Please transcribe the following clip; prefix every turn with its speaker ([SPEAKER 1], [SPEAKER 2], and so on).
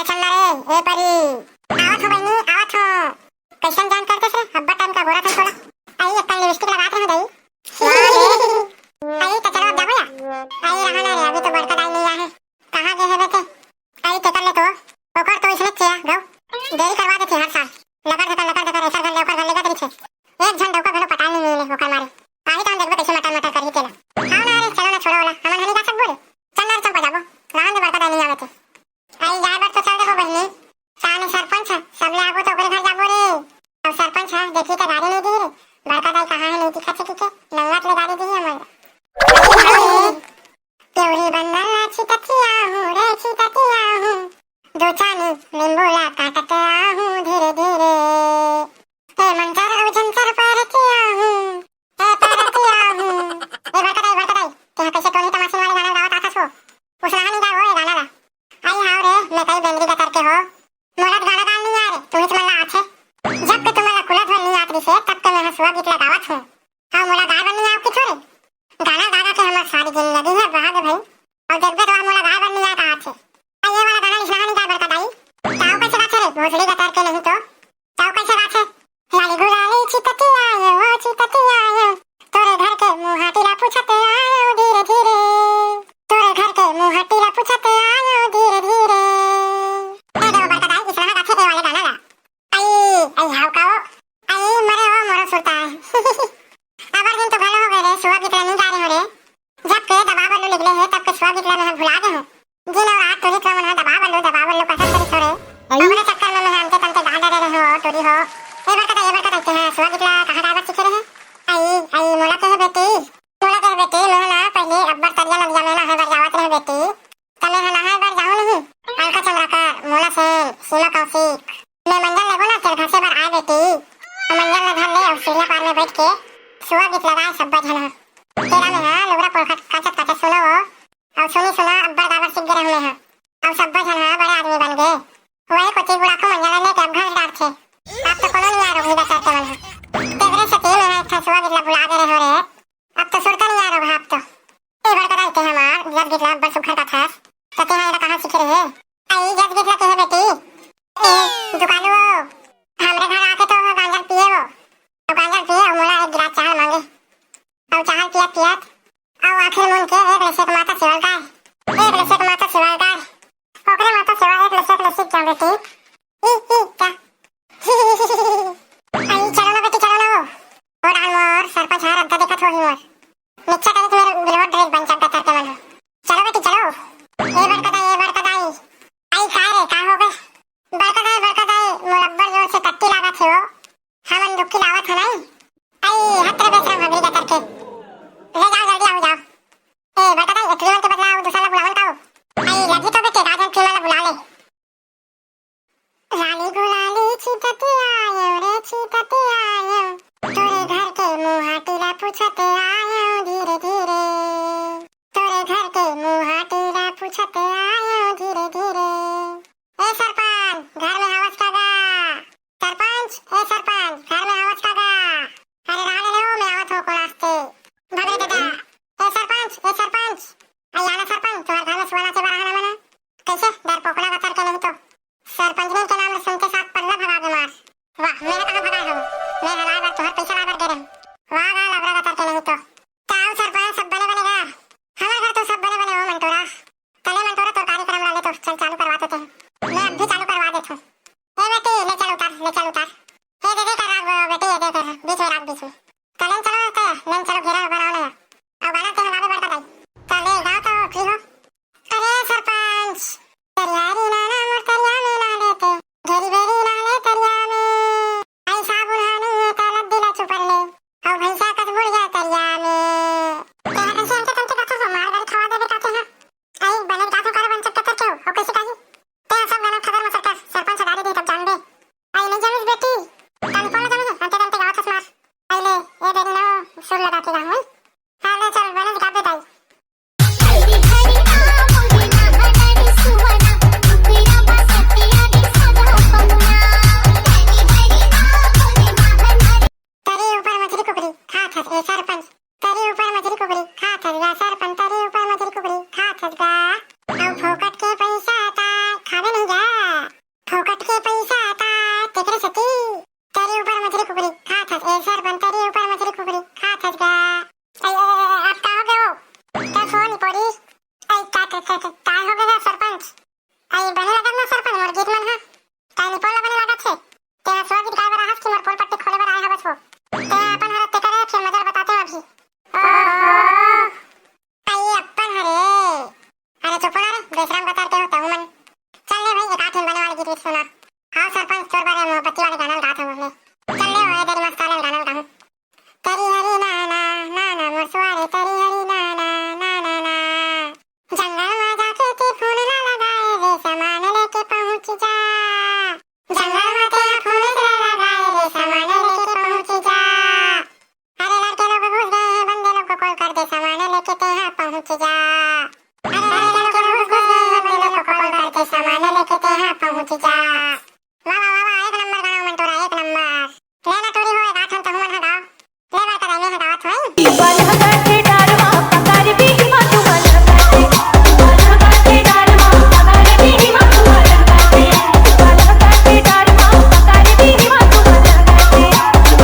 [SPEAKER 1] काय चालणार रे ए परी? आवत हो बहिणी आवत हो. कैसन जान करतेस रे? अब्बा टाइम का गोरा था थोड़ा. आई एक लिपस्टिक लगाते हो दई. आई तो चलो अब जाओ या. आई रहा ना रे अभी तो बड़का दाई नहीं आया है. कहाँ गए है बेटे? आई ते कर ले तो. ओकर तो इसने किया गो. देरी करवा देते हर साल. लकर धकर ऐसा कर ले ओकर लेगा तरी छे. एक झन डौका घरो पता नहीं मिले ओकर मारे. आई तो देखबे कैसे मटर कर ही केला. हां ना रे चलो ना छोड़ो वाला. हमन हनी का सब बोले. चल ना चंपा जाबो. रहन दे बड़का दाई नहीं आवे थे. आई जाए बात तो चल देखो बहिनी. साने सरपंच सब ले आबो तो ओकरे घर जाबो रे. अब सरपंच है देखी तो गाड़ी नहीं दी रे. बड़का दाई कहाँ है नहीं दिखा छे के. नंगात ले गाड़ी दी है हमर. केवरी बंदला छिटकिया हूँ रे छिटकिया हूँ. दो चानी नींबूला काटते आहूँ धीरे धीरे. हे मंजर और झंझर पर किया हूँ. हे पर किया हूँ. ये बड़का दाई क्या कैसे टोनी तमाशे वाले गाना गावत आता छो. उस रहा नहीं गा वो गाना गा. आई हाव रे मैं कई बेंगरी का करके हो. मोरत गाना गा नहीं आ रे तुम्हें मला आछे. जब के तुम्हाला खुला धर नहीं आत से तब के मैं हसुआ गीत लगावत हूँ. हाँ मोला गाय बननी आओ कि थोड़े. गाना गा गा के हमार सारी जिंदगी है बहा दे भाई. और देखबे तो मोला गाय बननी आता आछे. ये वाला गाना लिखना नहीं गा बड़का दाई. ताऊ कैसे गाथे रे भोसड़ी का करके नहीं तो. ताऊ कैसे गाथे. लाली गुलाली छिटकिया आयो ओ छिटकिया आयो. तोरे घर के मुंह हाटीला पूछते आयो धीरे धीरे. तोरे घर के मुंह हाटीला पूछते आयो धीरे धीरे. ए देखो बड़का दाई इस तरह गाथे ए वाले गाना गा. आई हाव काओ. आई मरे हो मोरो सुरता है. अबर दिन तो भलो हो गए रे सुआ गीत नहीं गा रहे हो रे. जब के दबा बल्लू निकले है तब के सुआ गीत में भुला गए हो. जिन और आज तोरी तो मन दबा बल्लू पसंद करी छोरे. हमारे चक्कर में हमके तंते गांडा रहे हो टोरी हो. ए बड़का दाई के है सुआ गीत कहां गावत सीखे रहे. आई मोला के बेटी मोला पहले अब्बर तरिया नदिया में ना है बार जावत रहे बेटी. तले है ना है बार जाओ नहीं. अलका चंद्रकर मोला से सीमा कौशिक मैं मंजल लगो ना तेरे घर से बार आए बेटी. मंजल में घर ले और सीढ़िया पार में बैठ के सुआ गीत लगाए सब बजन है. तेरा में है लोगरा पोखट काचत सुनो और सुना अब्बर दावर सीख गए हुए हैं. अब सब बजन है बड़े आदमी बन गए. वही कोची बुढ़ा को मंजल ले के अब घर डाल छे. आप तो कोनो नहीं आ रहा होगा चाहते वाला. तेरे से तीन है था सुआ गीत बुला दे रहे हो रे. अब तो सुरता नहीं आ रहा आप तो. ए बड़का दाई के हमार जब गीत अब्बर सुखर का था तो ते है कहां सीख रहे. आई जब गीत के है बेटी. ए दुकानो हमरे घर आके तो गांजा पिए हो. तो गांजा पिए और मोला एक गिलास चाय मांगे. और चाय पियत और आखिर मुन के एक लसेक माता सेवल गाय. ओकरे माता सेवा एक लसेक जाओ बेटी. क्या आई चलो ना बेटी चलो ना. और मोर सरपंच हार अंता देखत होही मोर. निच्चा करे मेरे गिलोट ड्रेस बन चंटा करके मन. चलो बेटी चलो. ए बड़का दाई आई का हो गए. बड़का दाई मोर अब्बर जोर से कट्टी लागत है वो. हमन दुखी लावत है नहीं. आई हत्रे बेशरम हमरी का करके ले जाओ जल्दी आओ जाओ. ए बड़का दाई एक के बदला दूसरा बुलावन का. आई लगी तो बेटे राजन के वाला बुला ले. रानी यहाँ पहुँच जा।